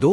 2.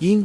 3.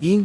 3.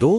2.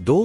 2.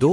2.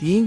3.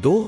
2.